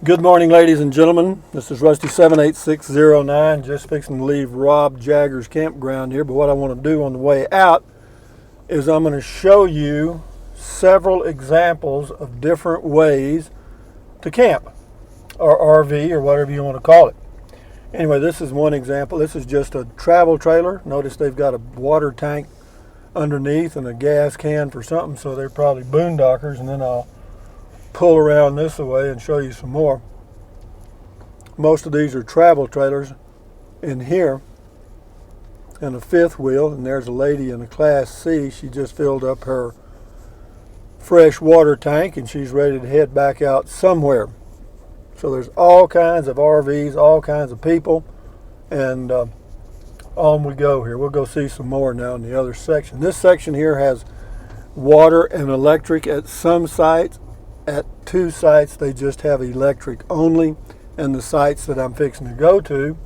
Good morning, ladies and gentlemen. This is Rusty 78609, just fixing to leave Rob Jagger's campground here. But what I want to do on the way out is I'm going to show you several examples of different ways to camp, or RV, or whatever you want to call it. Anyway, this is one example. This is just a travel trailer. Notice they've got a water tank underneath and a gas can for something, so they're probably boondockers, and then I'll pull around this way and show you some more. Most of these are travel trailers in here, and a fifth wheel, and there's a lady in a Class C. She just filled up her fresh water tank and she's ready to head back out somewhere. So there's all kinds of RVs, all kinds of people, and on we go here. We'll go see some more now in the other section. This section here has water and electric at some sites. At two sites they just have electric only, and the sites that I'm fixing to go to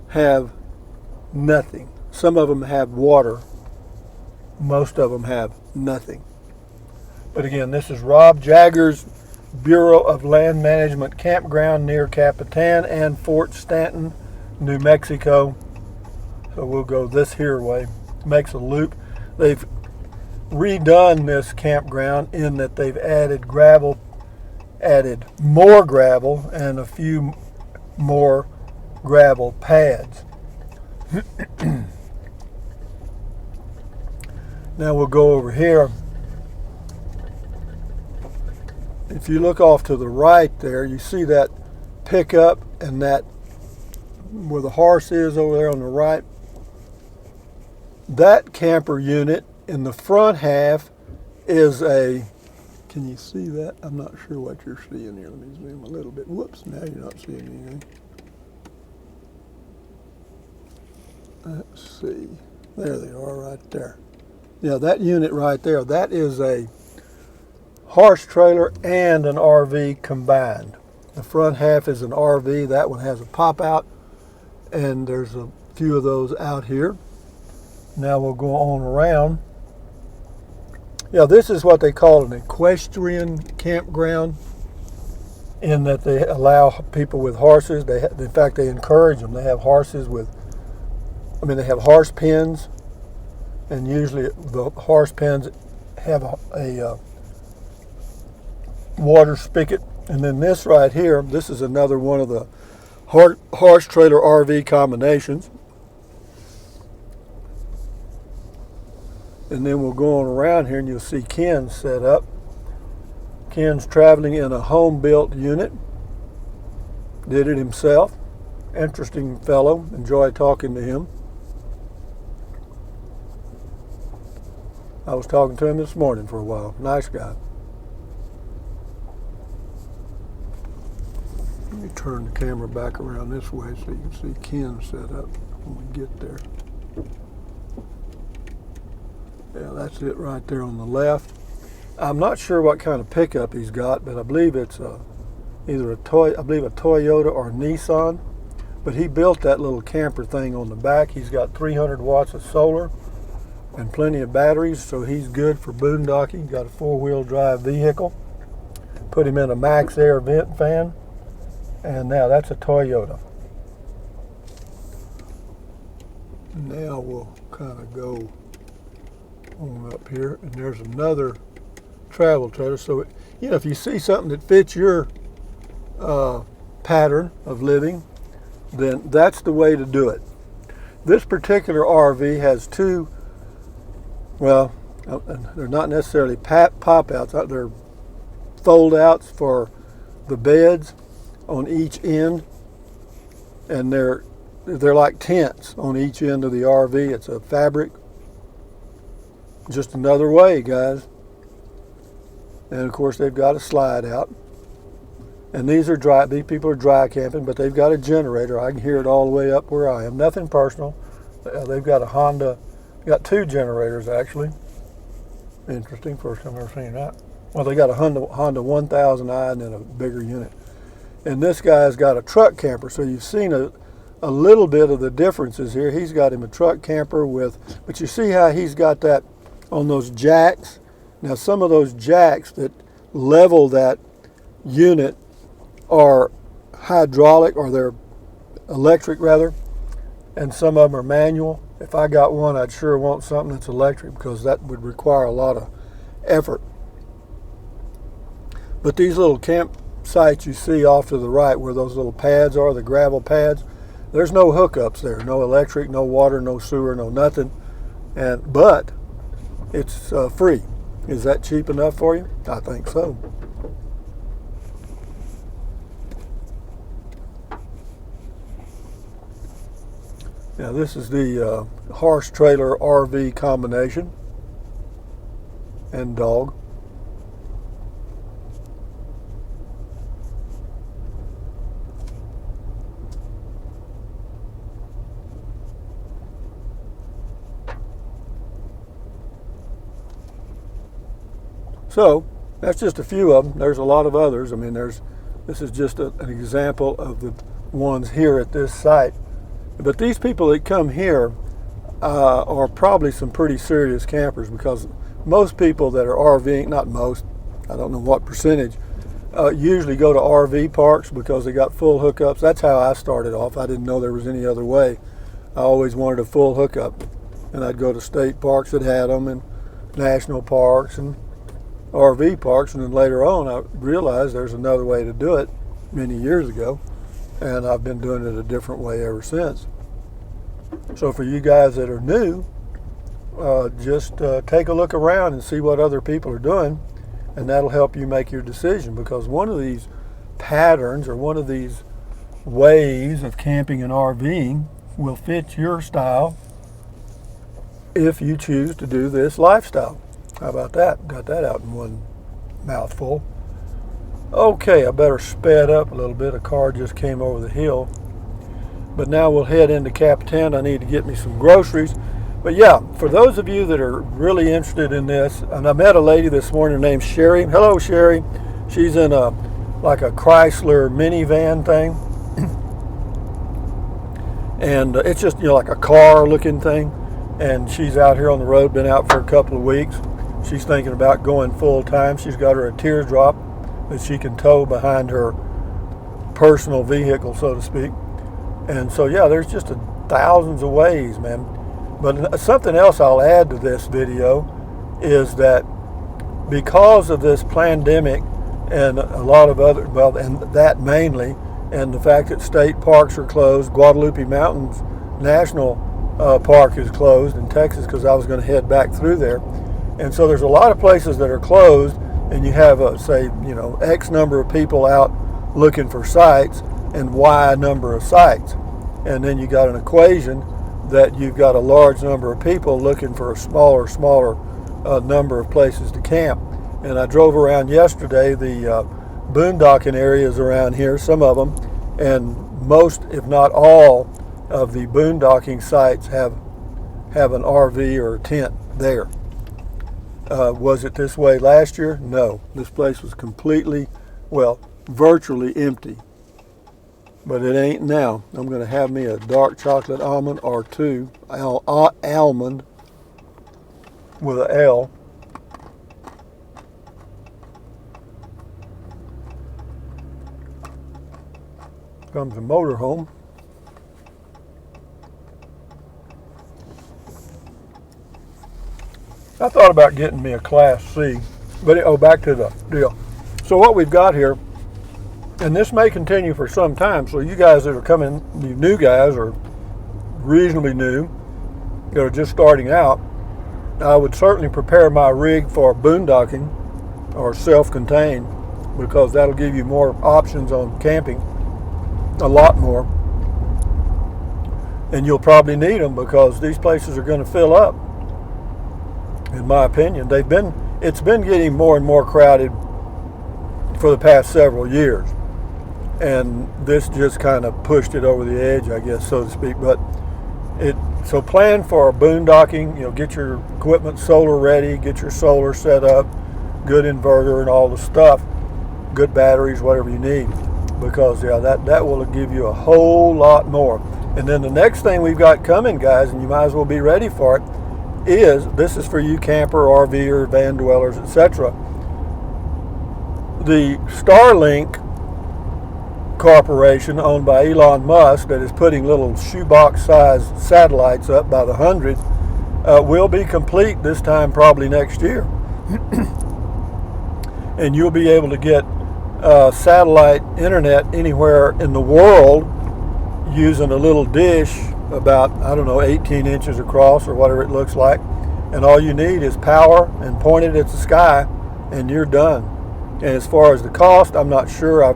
have nothing. Some of them have water, most of them have nothing. But again, this is Rob Jagger's Bureau of Land Management campground near Capitan and Fort Stanton, New Mexico. So we'll go this here way. Makes a loop. They've redone this campground in that they've added more gravel and a few more gravel pads. Now we'll go over here. If you look off to the right there, you see that pickup and that where the horse is over there on the right. That camper unit in the front half is a, can you see that? I'm not sure what you're seeing here. Let me zoom a little bit. Whoops, now you're not seeing anything. Let's see. There they are right there. Yeah, that unit right there, that is a horse trailer and an RV combined. The front half is an RV. That one has a pop out, and there's a few of those out here. Now we'll go on around. Yeah, this is what they call an equestrian campground, in that they allow people with horses. In fact, they encourage them. They have horses they have horse pens, and usually the horse pens have a water spigot. And then this right here, this is another one of the horse trailer RV combinations. And then we'll go on around here and you'll see Ken set up. Ken's traveling in a home-built unit. Did it himself. Interesting fellow. Enjoy talking to him. I was talking to him this morning for a while. Nice guy. Let me turn the camera back around this way so you can see Ken set up when we get there. Yeah, that's it right there on the left. I'm not sure what kind of pickup he's got, but I believe it's either a Toyota or a Nissan. But he built that little camper thing on the back. He's got 300 watts of solar and plenty of batteries, so he's good for boondocking. Got a four-wheel drive vehicle. Put him in a Max Air vent fan, and now that's a Toyota. Now we'll kind of go on up here, and there's another travel trailer. So if you see something that fits your pattern of living, then that's the way to do it. This particular RV has two, well, they're not necessarily pop outs, they're fold outs for the beds on each end, and they're like tents on each end of the RV. It's a fabric. Just another way, guys. And of course they've got a slide out. And these people are dry camping, but they've got a generator. I can hear it all the way up where I am. Nothing personal. They've got a Honda, got two generators actually. Interesting, first time I've ever seen that. Well, they got a Honda 1000i and then a bigger unit. And this guy's got a truck camper, so you've seen a little bit of the differences here. He's got him a truck camper but you see how he's got that on those jacks. Now some of those jacks that level that unit are hydraulic, or they're electric rather, and some of them are manual. If I got one, I'd sure want something that's electric, because that would require a lot of effort. But these little campsites you see off to the right, where those little pads are, the gravel pads, there's no hookups there, no electric, no water, no sewer, no nothing. But it's free. Is that cheap enough for you? I think so. Now this is the horse trailer RV combination and dog. So that's just a few of them. There's a lot of others. I mean, this is just an example of the ones here at this site. But these people that come here are probably some pretty serious campers, because most people that are RVing, not most, I don't know what percentage, usually go to RV parks because they got full hookups. That's how I started off. I didn't know there was any other way. I always wanted a full hookup, and I'd go to state parks that had them, and national parks and RV parks, and then later on I realized there's another way to do it many years ago, and I've been doing it a different way ever since. So for you guys that are new, just take a look around and see what other people are doing, and that'll help you make your decision, because one of these patterns or one of these ways of camping and RVing will fit your style if you choose to do this lifestyle. How about that? Got that out in one mouthful. Okay, I better sped up a little bit. A car just came over the hill. But now we'll head into Cap 10. I need to get me some groceries. But yeah, for those of you that are really interested in this, and I met a lady this morning named Sherry. Hello, Sherry. She's in like a Chrysler minivan thing. And it's just, like a car looking thing. And she's out here on the road, been out for a couple of weeks. She's thinking about going full time. She's got her a teardrop that she can tow behind her personal vehicle, so to speak. And so, yeah, there's just thousands of ways, man. But something else I'll add to this video is that because of this pandemic and a lot of other, well, and that mainly, and the fact that state parks are closed, Guadalupe Mountains National Park is closed in Texas, because I was going to head back through there. And so there's a lot of places that are closed, and you have, say, X number of people out looking for sites and Y number of sites. And then you got an equation that you've got a large number of people looking for a smaller number of places to camp. And I drove around yesterday, the boondocking areas around here, some of them, and most, if not all, of the boondocking sites have an RV or a tent there. Was it this way last year? No. This place was completely, virtually empty. But it ain't now. I'm going to have me a dark chocolate almond or two, almond with an L. Comes a motorhome. I thought about getting me a Class C, but back to the deal. So what we've got here, and this may continue for some time, so you guys that are coming, you new guys or reasonably new, that are just starting out, I would certainly prepare my rig for boondocking or self-contained, because that'll give you more options on camping, a lot more. And you'll probably need them, because these places are going to fill up. In my opinion, it's been getting more and more crowded for the past several years, and this just kind of pushed it over the edge, I guess, so to speak. But so plan for boondocking. Get your equipment solar ready, get your solar set up, good inverter and all the stuff, good batteries, whatever you need, because that will give you a whole lot more. And then the next thing we've got coming, guys, and you might as well be ready for it, this is for you camper, RVer, van dwellers, etc. the Starlink corporation owned by Elon Musk that is putting little shoebox-sized satellites up by the hundreds will be complete this time probably next year. And you'll be able to get satellite internet anywhere in the world using a little dish about, 18 inches across or whatever it looks like. And all you need is power and point it at the sky and you're done. And as far as the cost, I'm not sure.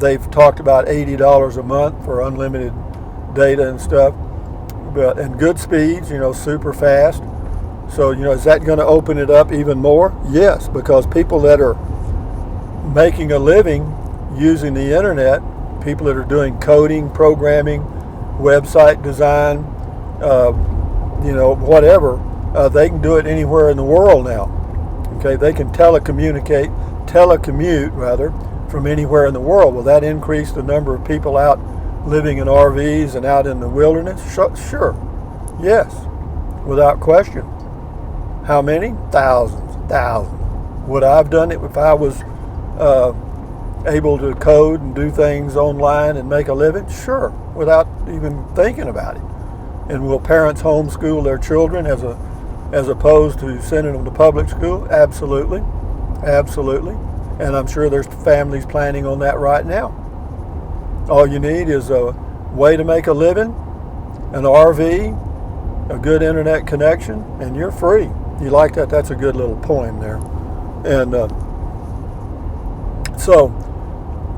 They've talked about $80 a month for unlimited data and stuff, and good speeds, super fast. So, is that going to open it up even more? Yes, because people that are making a living using the internet, people that are doing coding, programming, website design, whatever, they can do it anywhere in the world now. Okay, they can telecommute from anywhere in the world. Will that increase the number of people out living in RVs and out in the wilderness? Sure. Yes, without question. How many? Thousands. Would I have done it if I was able to code and do things online and make a living? Sure, without even thinking about it. And will parents homeschool their children as opposed to sending them to public school? Absolutely. And I'm sure there's families planning on that right now. All you need is a way to make a living, an RV, a good internet connection, and you're free. You like that? That's a good little poem there. And so,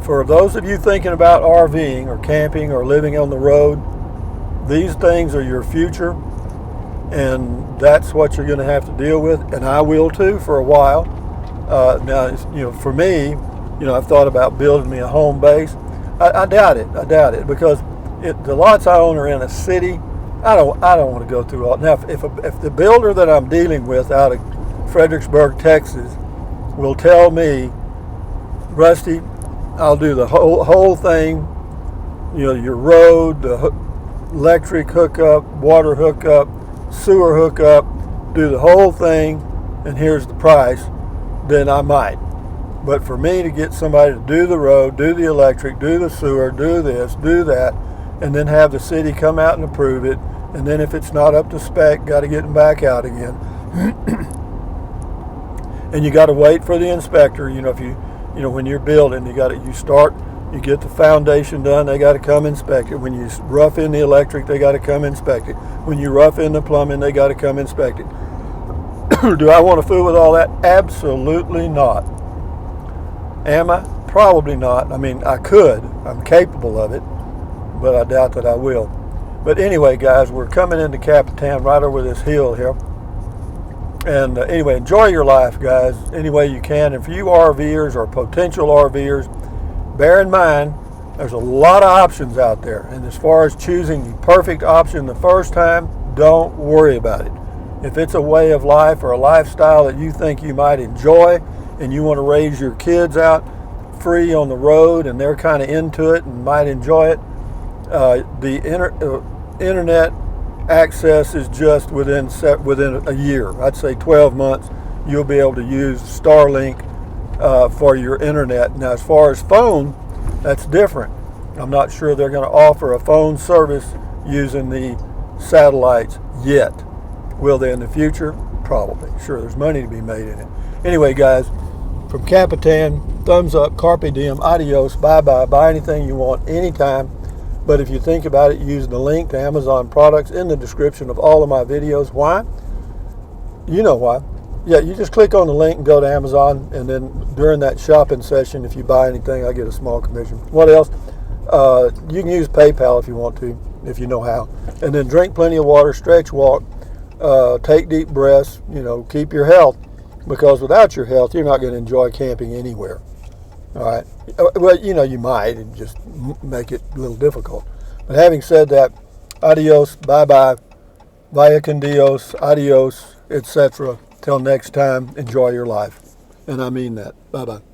for those of you thinking about RVing or camping or living on the road, these things are your future, and that's what you're going to have to deal with, and I will too for a while. Now, for me, I've thought about building me a home base. I doubt it because the lots I own are in a city. I don't want to go through all. Now, if the builder that I'm dealing with out of Fredericksburg, Texas, will tell me, Rusty, I'll do the whole thing. Your road, the electric hookup, water hookup, sewer hookup, do the whole thing, and here's the price. Then I might. But for me to get somebody to do the road, do the electric, do the sewer, do this, do that, and then have the city come out and approve it, and then if it's not up to spec, got to get them back out again. And you got to wait for the inspector. When you're building, you get the foundation done, they got to come inspect it. When you rough in the electric, they got to come inspect it. When you rough in the plumbing, they got to come inspect it. Do I want to fool with all that? Absolutely not. Am I? Probably not. I mean, I could. I'm capable of it, but I doubt that I will. But anyway, guys, we're coming into Capitan right over this hill here. And anyway, enjoy your life, guys, any way you can. And for you RVers or potential RVers, bear in mind, there's a lot of options out there. And as far as choosing the perfect option the first time, don't worry about it. If it's a way of life or a lifestyle that you think you might enjoy and you want to raise your kids out free on the road and they're kind of into it and might enjoy it, the internet access is just within a year. I'd say 12 months, you'll be able to use Starlink for your internet. Now, as far as phone, that's different. I'm not sure they're going to offer a phone service using the satellites yet. Will they in the future? Probably. Sure, there's money to be made in it. Anyway, guys, from Capitan, thumbs up, carpe diem, adios, bye-bye, buy anything you want, anytime. But if you think about it, use the link to Amazon products in the description of all of my videos. Why? You know why. Yeah, you just click on the link and go to Amazon, and then during that shopping session, if you buy anything, I get a small commission. What else? You can use PayPal if you want to, if you know how. And then drink plenty of water, stretch, walk, take deep breaths, keep your health, because without your health, you're not going to enjoy camping anywhere. All right. Well, you might, and just make it a little difficult. But having said that, adios, bye-bye, vaya con Dios, adios, etc. Till next time, enjoy your life. And I mean that. Bye-bye.